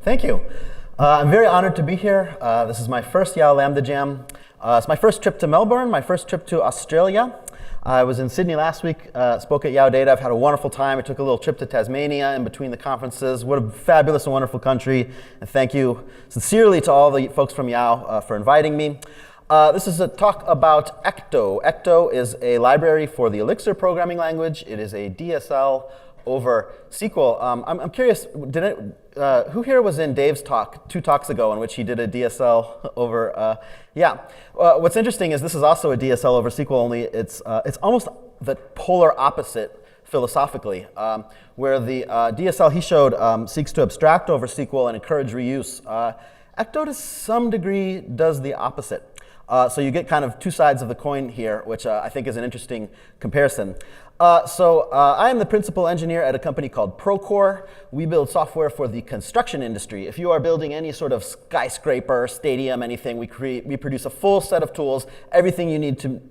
Thank you. I'm very honored to be here. This is my first YOW Lambda Jam. It's my first trip to Melbourne, my first trip to Australia. I was in Sydney last week, spoke at YOW Data. I've had a wonderful time. I took a little trip to Tasmania in between the conferences. What a fabulous and wonderful country. And thank you sincerely to all the folks from YOW for inviting me. This is a talk about Ecto. Ecto is a library for the Elixir programming language. It is a DSL over SQL. I'm curious, who here was in Dave's talk 2 talks ago in which he did a DSL over, what's interesting is this is also a DSL over SQL, only it's almost the polar opposite philosophically, where the DSL he showed seeks to abstract over SQL and encourage reuse. Ecto to some degree does the opposite. So you get kind of 2 sides of the coin here, which I think is an interesting comparison. I am the principal engineer at a company called Procore. We build software for the construction industry. If you are building any sort of skyscraper, stadium, anything, we produce a full set of tools, everything you need to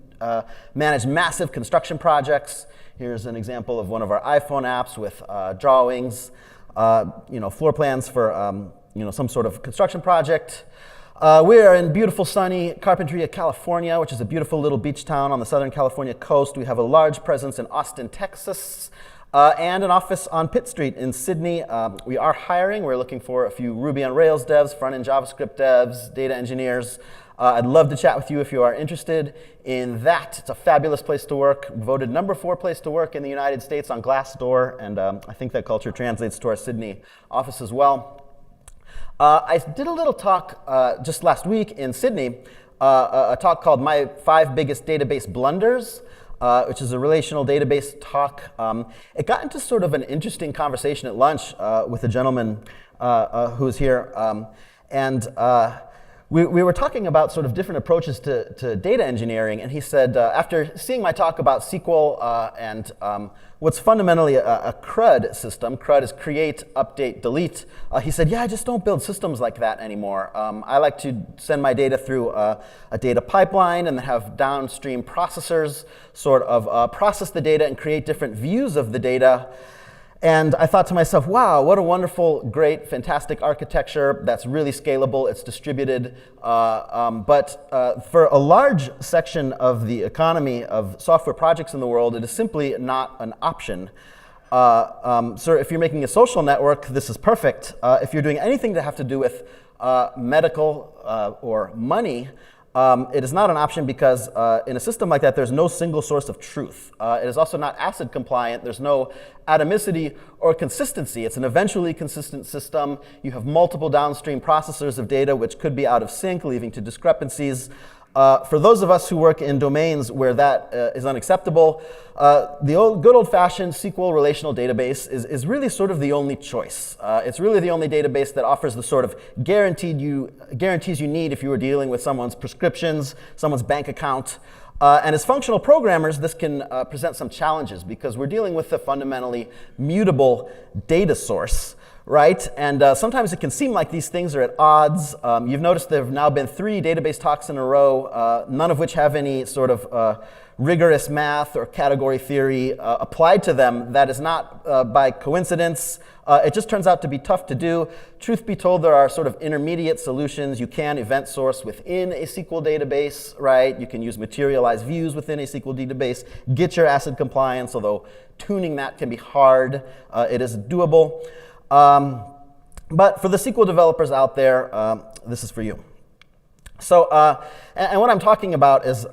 manage massive construction projects. Here's an example of one of our iPhone apps with drawings, floor plans for some sort of construction project. We are in beautiful sunny Carpinteria, California, which is a beautiful little beach town on the Southern California coast. We have a large presence in Austin, Texas, and an office on Pitt Street in Sydney. We are hiring. We're looking for a few Ruby on Rails devs, front-end JavaScript devs, data engineers. I'd love to chat with you if you are interested in that. It's a fabulous place to work. Voted number 4 place to work in the United States on Glassdoor, and I think that culture translates to our Sydney office as well. I did a little talk just last week in Sydney, a talk called My 5 Biggest Database Blunders, which is a relational database talk. It got into sort of an interesting conversation at lunch with a gentleman who was here. We were talking about sort of different approaches to data engineering, and he said, after seeing my talk about SQL and what's fundamentally a CRUD system, CRUD is create, update, delete, he said, yeah, I just don't build systems like that anymore. I like to send my data through a data pipeline and then have downstream processors sort of process the data and create different views of the data. And I thought to myself, wow, what a wonderful, great, fantastic architecture that's really scalable, it's distributed. But for a large section of the economy of software projects in the world, it is simply not an option. So if you're making a social network, this is perfect. If you're doing anything that have to do with medical or money, it is not an option because in a system like that, there's no single source of truth. It is also not ACID compliant. There's no atomicity or consistency. It's an eventually consistent system. You have multiple downstream processors of data which could be out of sync, leading to discrepancies. For those of us who work in domains where that is unacceptable, the good old-fashioned SQL relational database is really sort of the only choice. It's really the only database that offers the sort of guarantees you need if you were dealing with someone's prescriptions, someone's bank account. And as functional programmers, this can present some challenges because we're dealing with a fundamentally mutable data source. Right? And sometimes it can seem like these things are at odds. You've noticed there have now been 3 database talks in a row, none of which have any sort of rigorous math or category theory applied to them. That is not by coincidence. It just turns out to be tough to do. Truth be told, there are sort of intermediate solutions. You can event source within a SQL database, right? You can use materialized views within a SQL database, get your ACID compliance, although tuning that can be hard. It is doable. But for the SQL developers out there, this is for you. So, and what I'm talking about is,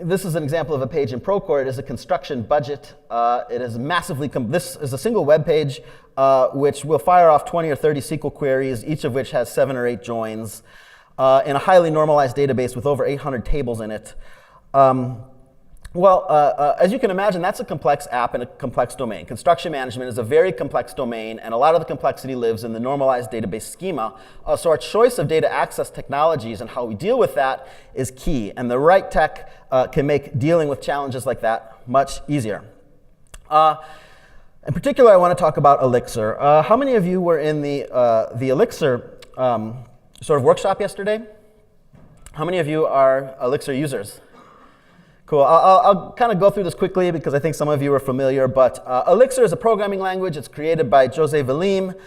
this is an example of a page in Procore. It is a construction budget. It is massively, this is a single web page, which will fire off 20 or 30 SQL queries, each of which has 7 or 8 joins, in a highly normalized database with over 800 tables in it. As you can imagine, that's a complex app in a complex domain. Construction management is a very complex domain, and a lot of the complexity lives in the normalized database schema. So our choice of data access technologies and how we deal with that is key, and the right tech can make dealing with challenges like that much easier. In particular, I want to talk about Elixir. How many of you were in the Elixir sort of workshop yesterday? How many of you are Elixir users? Cool. I'll kind of go through this quickly because I think some of you are familiar, but Elixir is a programming language. It's created by Jose Valim.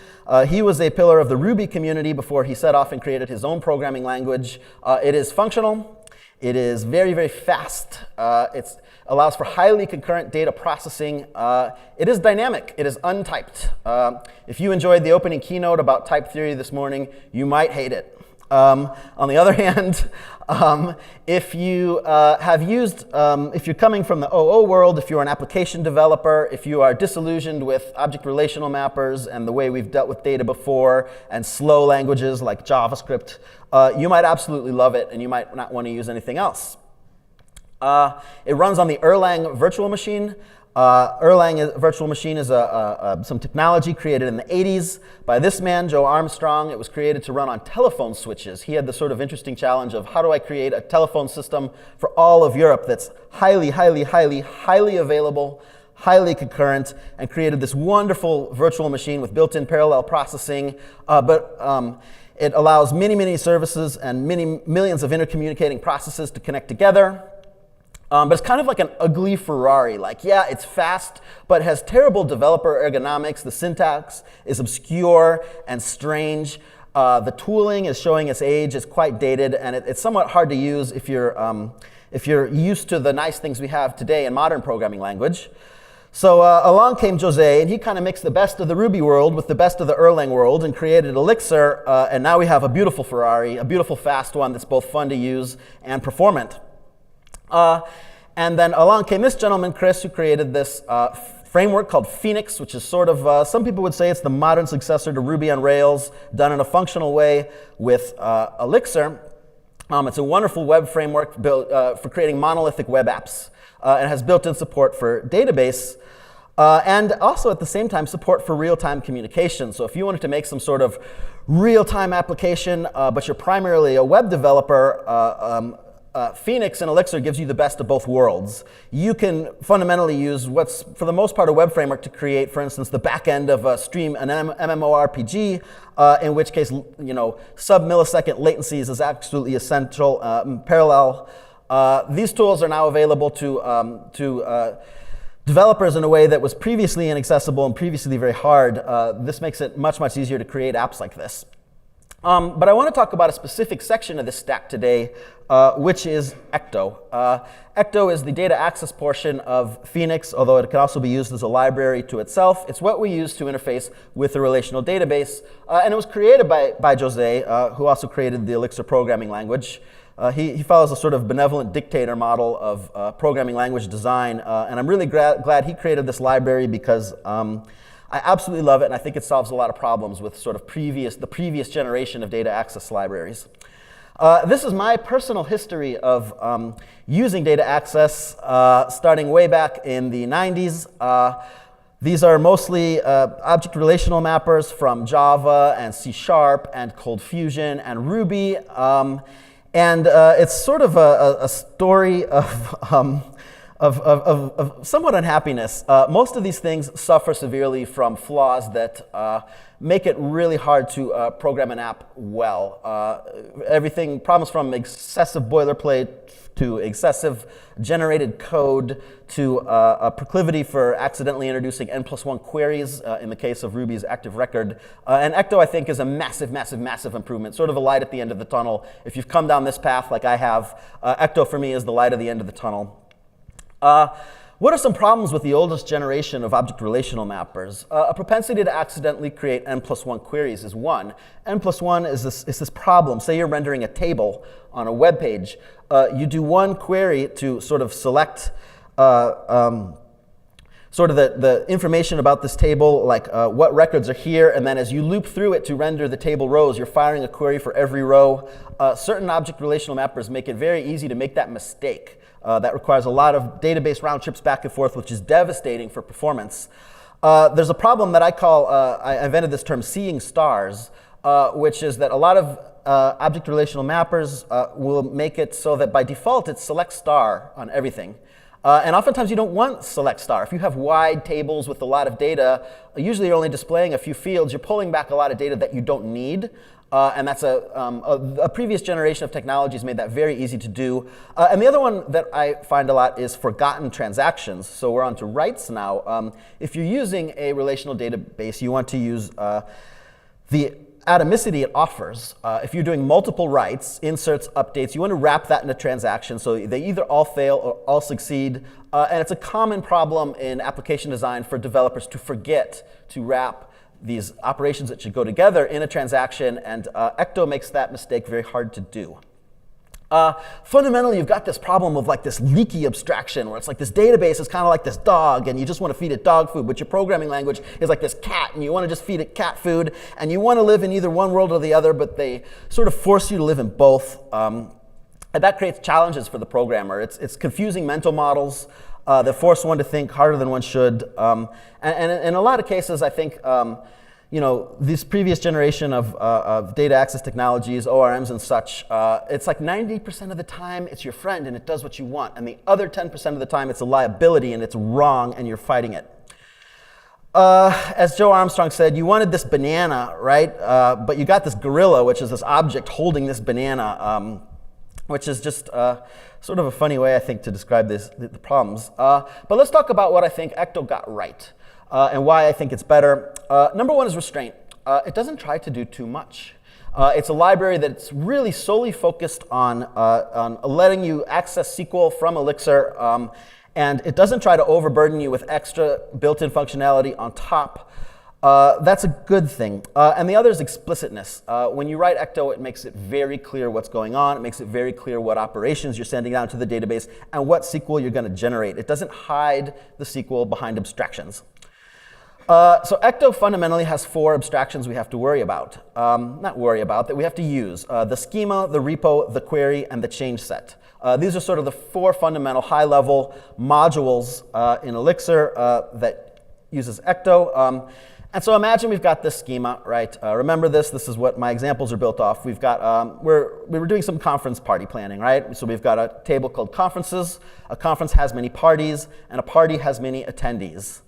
He was a pillar of the Ruby community before he set off and created his own programming language. It is functional. It is very, very fast. It allows for highly concurrent data processing. It is dynamic. It is untyped. If you enjoyed the opening keynote about type theory this morning, you might hate it. On the other hand, if you if you're coming from the OO world, if you're an application developer, if you are disillusioned with object relational mappers and the way we've dealt with data before and slow languages like JavaScript, you might absolutely love it and you might not want to use anything else. It runs on the Erlang virtual machine. Erlang virtual machine is some technology created in the 80s by this man, Joe Armstrong. It was created to run on telephone switches. He had the sort of interesting challenge of how do I create a telephone system for all of Europe that's highly, highly, highly, highly available, highly concurrent, and created this wonderful virtual machine with built-in parallel processing. It allows many, many services and many millions of intercommunicating processes to connect together. But it's kind of like an ugly Ferrari. Like, yeah, it's fast, but has terrible developer ergonomics. The syntax is obscure and strange. The tooling is showing its age. It's quite dated, and it's somewhat hard to use if you're used to the nice things we have today in modern programming language. So along came Jose, and he kind of mixed the best of the Ruby world with the best of the Erlang world and created Elixir, and now we have a beautiful Ferrari, a beautiful fast one that's both fun to use and performant. And then along came this gentleman, Chris, who created this framework called Phoenix, which is sort of, some people would say it's the modern successor to Ruby on Rails, done in a functional way with Elixir. It's a wonderful web framework built for creating monolithic web apps. And has built-in support for database, and also at the same time support for real-time communication. So if you wanted to make some sort of real-time application, but you're primarily a web developer, Phoenix and Elixir gives you the best of both worlds. You can fundamentally use what's, for the most part, a web framework to create, for instance, the back end of a stream, an MMORPG, in which case, sub-millisecond latencies is absolutely essential. Parallel. These tools are now available to developers in a way that was previously inaccessible and previously very hard. This makes it much, much easier to create apps like this. But I want to talk about a specific section of this stack today, which is Ecto. Ecto is the data access portion of Phoenix, although it can also be used as a library to itself. It's what we use to interface with the relational database. And it was created by Jose, who also created the Elixir programming language. He follows a sort of benevolent dictator model of programming language design. And I'm really glad he created this library because I absolutely love it, and I think it solves a lot of problems with sort of the previous generation of data access libraries. This is my personal history of using data access starting way back in the 90s. These are mostly object relational mappers from Java and C# and Cold Fusion and Ruby. And it's sort of a story of somewhat unhappiness. Most of these things suffer severely from flaws that make it really hard to program an app well. Problems from excessive boilerplate to excessive generated code to a proclivity for accidentally introducing n+1 queries in the case of Ruby's active record. And Ecto, I think, is a massive, massive, massive improvement, sort of a light at the end of the tunnel. If you've come down this path like I have, Ecto for me is the light at the end of the tunnel. What are some problems with the oldest generation of object relational mappers? A propensity to accidentally create n+1 queries is one. n+1 is this problem. Say you're rendering a table on a web page. You do one query to sort of select sort of the information about this table, like what records are here, and then as you loop through it to render the table rows, you're firing a query for every row. Certain object relational mappers make it very easy to make that mistake. That requires a lot of database round trips back and forth, which is devastating for performance. There's a problem that I call, I invented this term, seeing stars, which is that a lot of object relational mappers will make it so that by default it's select star on everything. And oftentimes you don't want select star. If you have wide tables with a lot of data, usually you're only displaying a few fields, you're pulling back a lot of data that you don't need. And that's a previous generation of technologies made that very easy to do. And the other one that I find a lot is forgotten transactions. So we're on to writes now. If you're using a relational database, you want to use the atomicity it offers. If you're doing multiple writes, inserts, updates, you want to wrap that in a transaction so they either all fail or all succeed. And it's a common problem in application design for developers to forget to wrap these operations that should go together in a transaction, and Ecto makes that mistake very hard to do. Fundamentally, you've got this problem of like this leaky abstraction where it's like this database is kind of like this dog and you just want to feed it dog food, but your programming language is like this cat and you want to just feed it cat food and you want to live in either one world or the other, but they sort of force you to live in both. And that creates challenges for the programmer. It's confusing mental models that force one to think harder than one should. And in a lot of cases, I think this previous generation of data access technologies, ORMs and such, it's like 90% of the time it's your friend and it does what you want. And the other 10% of the time it's a liability and it's wrong and you're fighting it. As Joe Armstrong said, you wanted this banana, right? But you got this gorilla, which is this object holding this banana, which is just sort of a funny way, I think, to describe the problems. But let's talk about what I think Ecto got right. And why I think it's better. Number one is restraint. It doesn't try to do too much. It's a library that's really solely focused on letting you access SQL from Elixir, and it doesn't try to overburden you with extra built-in functionality on top. That's a good thing. And the other is explicitness. When you write Ecto, it makes it very clear what's going on. It makes it very clear what operations you're sending down to the database and what SQL you're going to generate. It doesn't hide the SQL behind abstractions. So Ecto fundamentally has 4 abstractions we have to worry about. Not worry about, that we have to use. The schema, the repo, the query, and the change set. These are sort of the 4 fundamental high-level modules in Elixir that uses Ecto. And so imagine we've got this schema, right? Remember this is what my examples are built off. We've got, we were doing some conference party planning, right? So we've got a table called conferences. A conference has many parties, and a party has many attendees.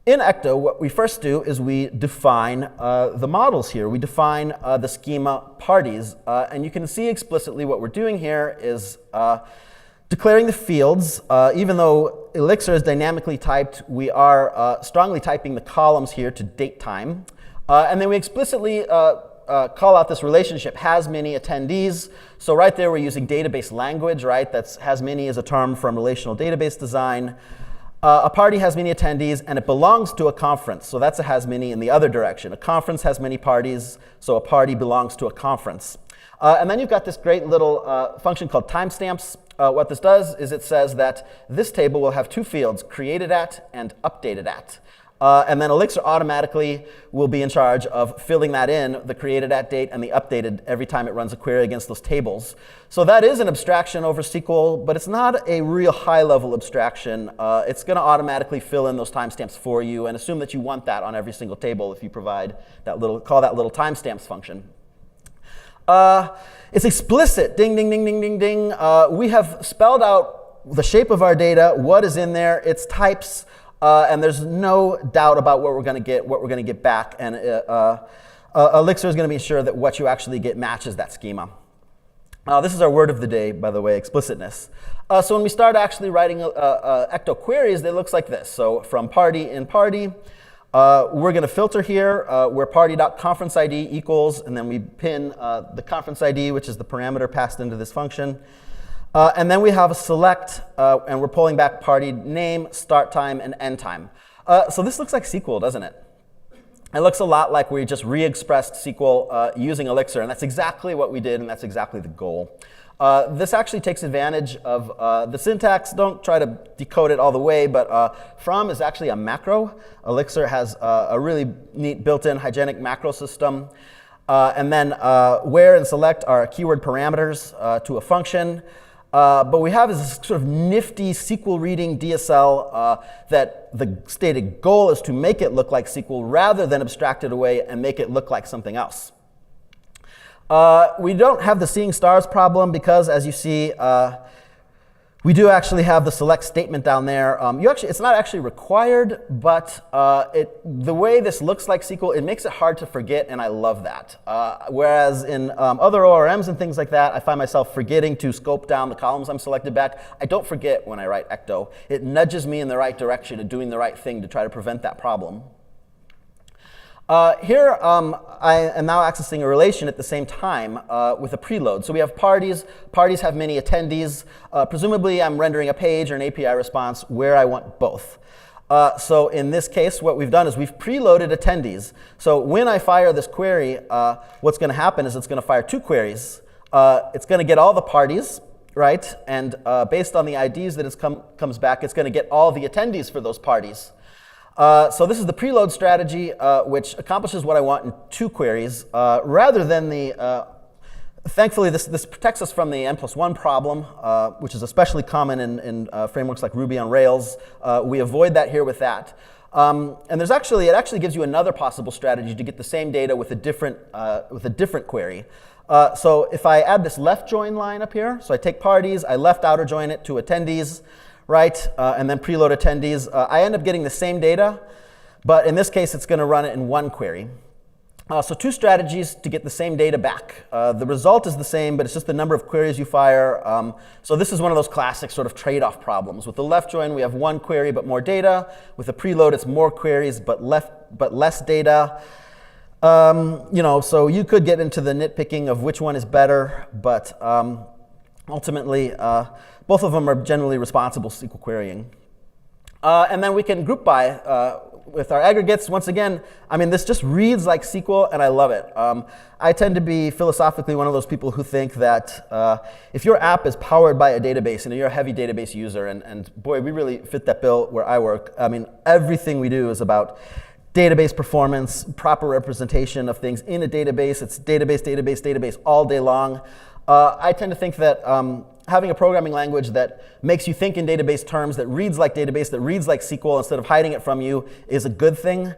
In Ecto, what we first do is we define the models here. We define the schema parties, and you can see explicitly what we're doing here is declaring the fields. Even though Elixir is dynamically typed, we are strongly typing the columns here to date time. And then we explicitly call out this relationship, has many attendees. So right there we're using database language, right? That's has many is a term from relational database design. A party has many attendees, and it belongs to a conference. So that's a has many in the other direction. A conference has many parties, so a party belongs to a conference. And then you've got this great little function called timestamps. What this does is it says that this table will have 2 fields, created at and updated at. And then Elixir automatically will be in charge of filling that in, the created at date and the updated, every time it runs a query against those tables. So that is an abstraction over SQL, but it's not a real high-level abstraction. It's going to automatically fill in those timestamps for you and assume that you want that on every single table if you provide that little, call that little timestamps function. It's explicit, ding, ding, ding, ding, ding, ding. We have spelled out the shape of our data, what is in there, its types, and there's no doubt about what we're going to get back. And Elixir is going to be sure that what you actually get matches that schema. This is our word of the day, by the way, explicitness. So when we start actually writing Ecto queries, it looks like this. So from party in party, we're going to filter here where party.conference ID equals, and then we pin the conference ID, which is the parameter passed into this function. And then we have a select, and we're pulling back party name, start time, and end time. So this looks like SQL, doesn't it? It looks a lot like we just re-expressed SQL using Elixir, and that's exactly what we did, and that's exactly the goal. This actually takes advantage of the syntax. Don't try to decode it all the way, but from is actually a macro. Elixir has a really neat built-in hygienic macro system. And then where and select are keyword parameters to a function. But we have this sort of nifty SQL reading DSL that the stated goal is to make it look like SQL rather than abstract it away and make it look like something else. We don't have the seeing stars problem because, as you see, We do actually have the select statement down there. It's not actually required, but the way this looks like SQL, it makes it hard to forget, and I love that. Whereas in other ORMs and things like that, I find myself forgetting to scope down the columns I'm selected back. I don't forget when I write Ecto. It nudges me in the right direction of doing the right thing to try to prevent that problem. Here, I am now accessing a relation at the same time with a preload. So we have parties. Parties have many attendees. Presumably, I'm rendering a page or an API response where I want both. So in this case, what we've done is we've preloaded attendees. So when I fire this query, what's going to happen is it's going to fire two queries. It's going to get all the parties, right? And based on the IDs that it comes back, it's going to get all the attendees for those parties. So this is the preload strategy, which accomplishes what I want in two queries, rather than the, thankfully this protects us from the n+1 problem, which is especially common in frameworks like Ruby on Rails. We avoid that here with that. And it actually gives you another possible strategy to get the same data with a different query. So if I add this left join line up here, so I take parties, I left outer join it to attendees, right, and then preload attendees. I end up getting the same data, but in this case, it's going to run it in one query. So two strategies to get the same data back. The result is the same, but it's just the number of queries you fire. So this is one of those classic sort of trade-off problems. With the left join, we have one query but more data. With the preload, it's more queries but less data. So you could get into the nitpicking of which one is better, but ultimately, both of them are generally responsible SQL querying. And then we can group by with our aggregates. Once again, I mean, this just reads like SQL, and I love it. I tend to be philosophically one of those people who think that if your app is powered by a database, and you're a heavy database user, and boy, we really fit that bill where I work. I mean, everything we do is about database performance, proper representation of things in a database. It's database, database, database all day long. I tend to think that having a programming language that makes you think in database terms, that reads like database, that reads like SQL instead of hiding it from you is a good thing,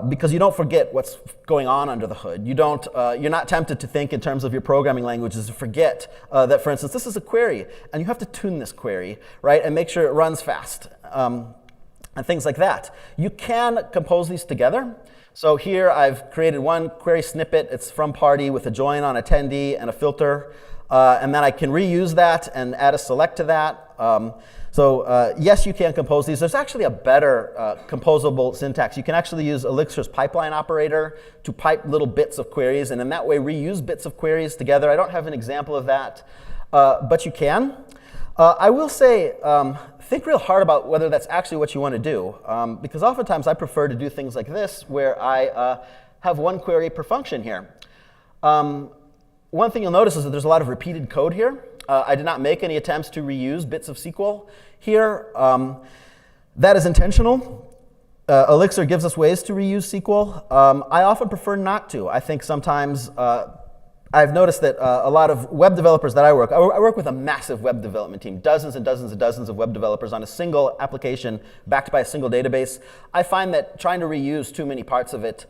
because you don't forget what's going on under the hood. You're not tempted to think in terms of your programming languages to forget that, for instance, this is a query, and you have to tune this query, right, and make sure it runs fast, and things like that. You can compose these together. So here I've created one query snippet. It's from party with a join on attendee and a filter. And then I can reuse that and add a select to that. Yes, you can compose these. There's actually a better composable syntax. You can actually use Elixir's pipeline operator to pipe little bits of queries, and in that way reuse bits of queries together. I don't have an example of that, but you can. I will say, think real hard about whether that's actually what you want to do, because oftentimes I prefer to do things like this, where I have one query per function here. One thing you'll notice is that there's a lot of repeated code here. I did not make any attempts to reuse bits of SQL here. That is intentional. Elixir gives us ways to reuse SQL. I often prefer not to. I think sometimes I've noticed that a lot of web developers that I work with a massive web development team, dozens and dozens and dozens of web developers on a single application backed by a single database. I find that trying to reuse too many parts of it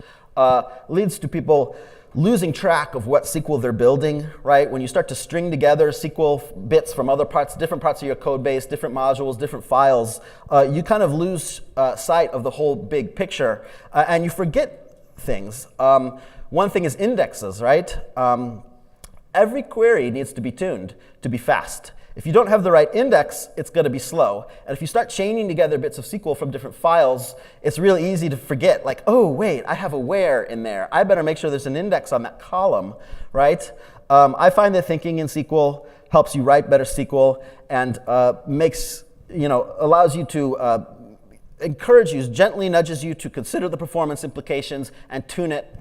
leads to people losing track of what SQL they're building, right? When you start to string together SQL bits from other parts, different parts of your code base, different modules, different files, you kind of lose sight of the whole big picture, and you forget things. One thing is indexes, right? Every query needs to be tuned to be fast. If you don't have the right index, it's going to be slow. And if you start chaining together bits of SQL from different files, it's really easy to forget, like, oh, wait, I have a where in there. I better make sure there's an index on that column, right? I find that thinking in SQL helps you write better SQL and allows you to gently nudges you to consider the performance implications and tune it,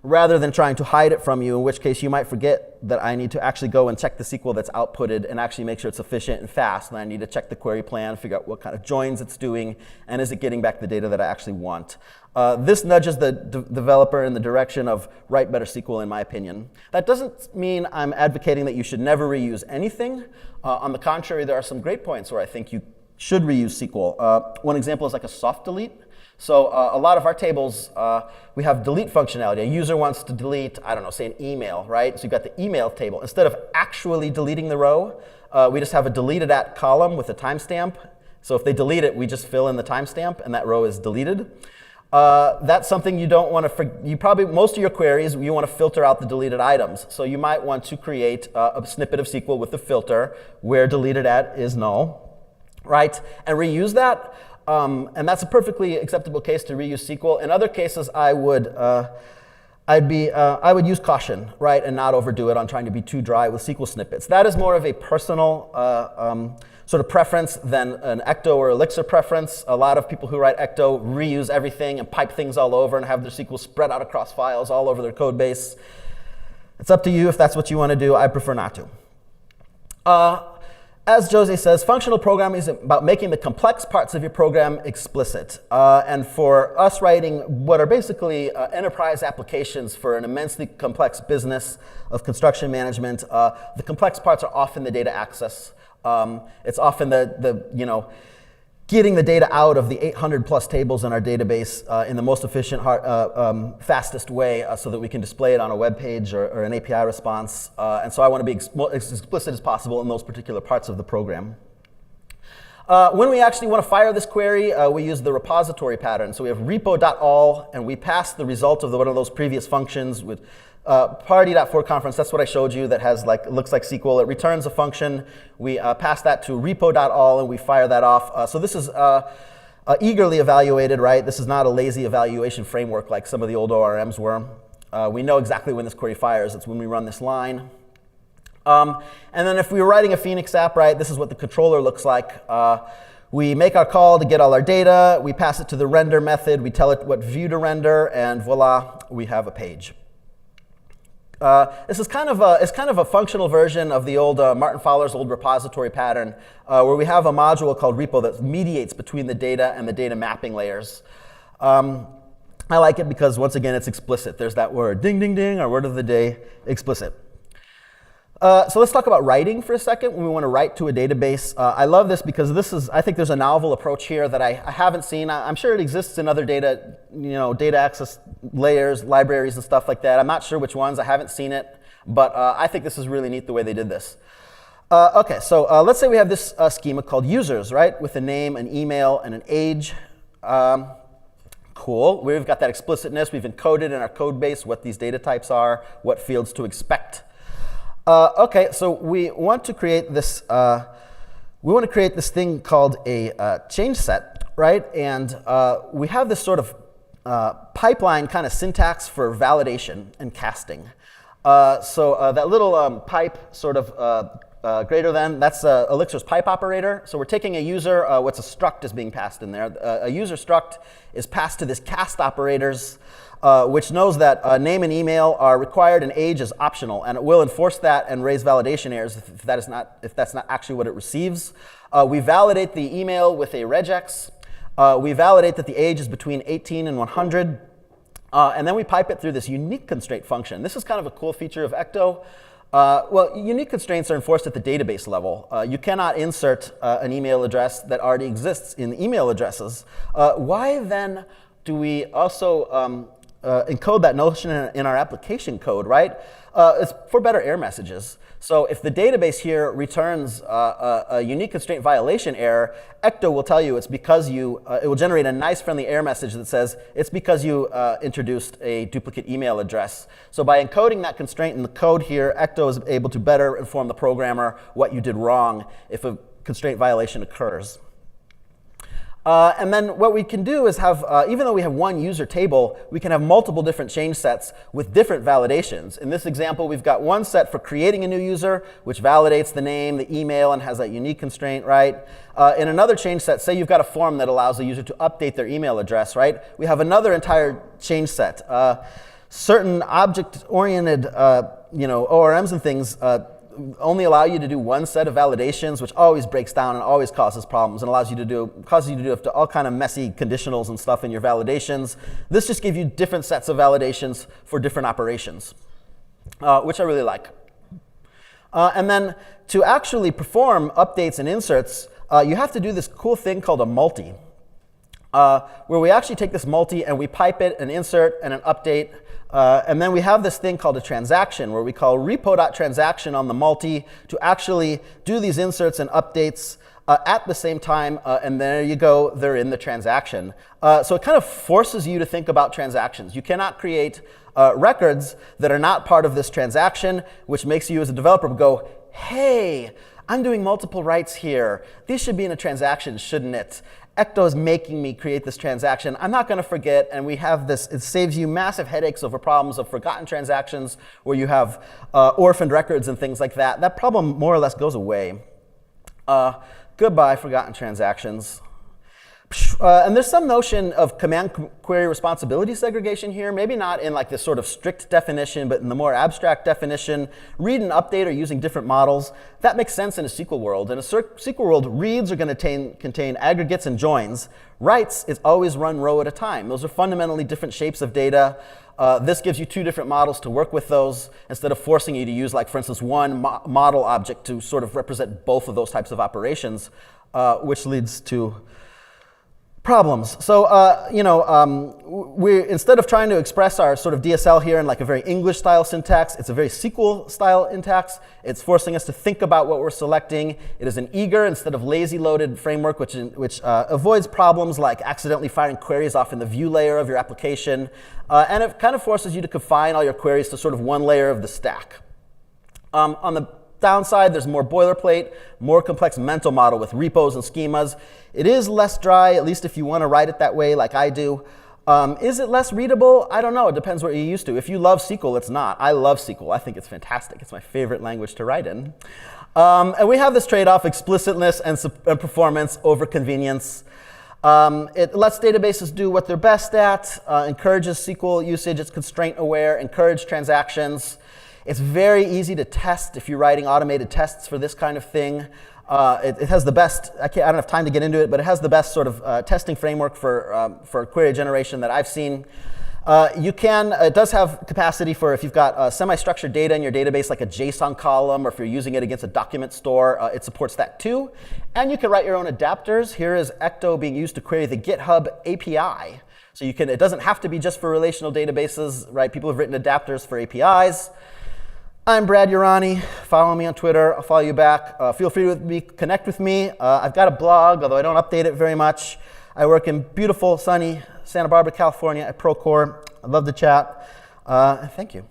rather than trying to hide it from you, in which case you might forget that I need to actually go and check the SQL that's outputted and actually make sure it's efficient and fast. And I need to check the query plan, figure out what kind of joins it's doing, and is it getting back the data that I actually want. This nudges the developer in the direction of write better SQL, in my opinion. That doesn't mean I'm advocating that you should never reuse anything. On the contrary, there are some great points where I think you should reuse SQL. One example is like a soft delete. So a lot of our tables, we have delete functionality. A user wants to delete, I don't know, say an email, right? So you've got the email table. Instead of actually deleting the row, we just have a deleted at column with a timestamp. So if they delete it, we just fill in the timestamp, and that row is deleted. That's something you don't want to, most of your queries, you want to filter out the deleted items. So you might want to create a snippet of SQL with the filter where deleted at is null, right? And reuse that. And that's a perfectly acceptable case to reuse SQL. In other cases, I would use caution, right, and not overdo it on trying to be too dry with SQL snippets. That is more of a personal sort of preference than an Ecto or Elixir preference. A lot of people who write Ecto reuse everything and pipe things all over and have their SQL spread out across files all over their code base. It's up to you if that's what you want to do. I prefer not to. As Jose says, functional programming is about making the complex parts of your program explicit. And for us writing what are basically enterprise applications for an immensely complex business of construction management, the complex parts are often the data access. It's often getting the data out of the 800 plus tables in our database in the most efficient, fastest way so that we can display it on a web page or an API response. And so I want to be as explicit as possible in those particular parts of the program. When we actually want to fire this query, we use the repository pattern. So we have repo.all, and we pass the result of one of those previous functions with party.forConference. That's what I showed you that has looks like SQL. It returns a function. We pass that to repo.all, and we fire that off. So this is eagerly evaluated, right? This is not a lazy evaluation framework like some of the old ORMs were. We know exactly when this query fires. It's when we run this line. And then if we were writing a Phoenix app, right, this is what the controller looks like. We make our call to get all our data. We pass it to the render method. We tell it what view to render, and voila, we have a page. This is kind of a functional version of the old Martin Fowler's old repository pattern, where we have a module called repo that mediates between the data and the data mapping layers. I like it because, once again, it's explicit. There's that word, ding, ding, ding, our word of the day, explicit. So let's talk about writing for a second when we want to write to a database. I love this because I think there's a novel approach here that I haven't seen. I'm sure it exists in other data access layers, libraries, and stuff like that. I'm not sure which ones. I haven't seen it. But I think this is really neat the way they did this. OK, so let's say we have this schema called users, right, with a name, an email, and an age. Cool. We've got that explicitness. We've encoded in our code base what these data types are, what fields to expect. OK, so we want to create this. Thing called a change set, right? And we have this sort of pipeline kind of syntax for validation and casting. So that little pipe sort of greater than, that's Elixir's pipe operator. So we're taking a user, what's a struct is being passed in there. A user struct is passed to this cast operators, which knows that name and email are required and age is optional, and it will enforce that and raise validation errors if that's not actually what it receives. We validate the email with a regex. We validate that the age is between 18 and 100, and then we pipe it through this unique constraint function. This is kind of a cool feature of Ecto. Well, unique constraints are enforced at the database level. You cannot insert an email address that already exists in the email addresses. Why then do we also encode that notion in our application code, right? It's for better error messages. So if the database here returns a unique constraint violation error, Ecto will tell you it's because it will generate a nice friendly error message that says it's because you introduced a duplicate email address. So by encoding that constraint in the code here, Ecto is able to better inform the programmer what you did wrong if a constraint violation occurs. And then what we can do is have, even though we have one user table, we can have multiple different change sets with different validations. In this example, we've got one set for creating a new user, which validates the name, the email, and has that unique constraint, right? In another change set, say you've got a form that allows the user to update their email address, right? We have another entire change set. Certain object-oriented ORMs and things only allow you to do one set of validations, which always breaks down and always causes problems, and causes you to do all kind of messy conditionals and stuff in your validations. This just gives you different sets of validations for different operations, which I really like. And then to actually perform updates and inserts, you have to do this cool thing called a multi. where we actually take this multi and we pipe it, an insert and an update. And then we have this thing called a transaction, where we call repo.transaction on the multi to actually do these inserts and updates at the same time, and there you go, they're in the transaction. So it kind of forces you to think about transactions. You cannot create records that are not part of this transaction, which makes you as a developer go, hey, I'm doing multiple writes here. These should be in a transaction, shouldn't it? Ecto is making me create this transaction. I'm not going to forget, and we have this. It saves you massive headaches over problems of forgotten transactions where you have orphaned records and things like that. That problem more or less goes away. Goodbye, forgotten transactions. And there's some notion of command query responsibility segregation here, maybe not in like this sort of strict definition, but in the more abstract definition. Read and update are using different models. That makes sense in a SQL world. In a SQL world, reads are going to contain aggregates and joins. Writes is always run row at a time. Those are fundamentally different shapes of data. This gives you two different models to work with those, instead of forcing you to use, like, for instance, one model object to sort of represent both of those types of operations, which leads to problems. So, instead of trying to express our sort of DSL here in like a very English-style syntax, it's a very SQL-style syntax. It's forcing us to think about what we're selecting. It is an eager instead of lazy-loaded framework, which avoids problems like accidentally firing queries off in the view layer of your application. And it kind of forces you to confine all your queries to sort of one layer of the stack. On the downside, there's more boilerplate, more complex mental model with repos and schemas. It is less dry, at least if you want to write it that way like I do. Is it less readable? I don't know. It depends what you're used to. If you love SQL, it's not. I love SQL. I think it's fantastic. It's my favorite language to write in. And we have this trade-off, explicitness and performance over convenience. It lets databases do what they're best at, encourages SQL usage, it's constraint aware, encourages transactions. It's very easy to test if you're writing automated tests for this kind of thing. It has the best, I don't have time to get into it, but it has the best sort of testing framework for query generation that I've seen. It does have capacity for if you've got semi-structured data in your database, like a JSON column, or if you're using it against a document store, it supports that too. And you can write your own adapters. Here is Ecto being used to query the GitHub API. So it doesn't have to be just for relational databases, right? People have written adapters for APIs. I'm Brad Urani. Follow me on Twitter. I'll follow you back. Feel free to connect with me. I've got a blog, although I don't update it very much. I work in beautiful, sunny Santa Barbara, California at Procore. I'd love to chat. Thank you.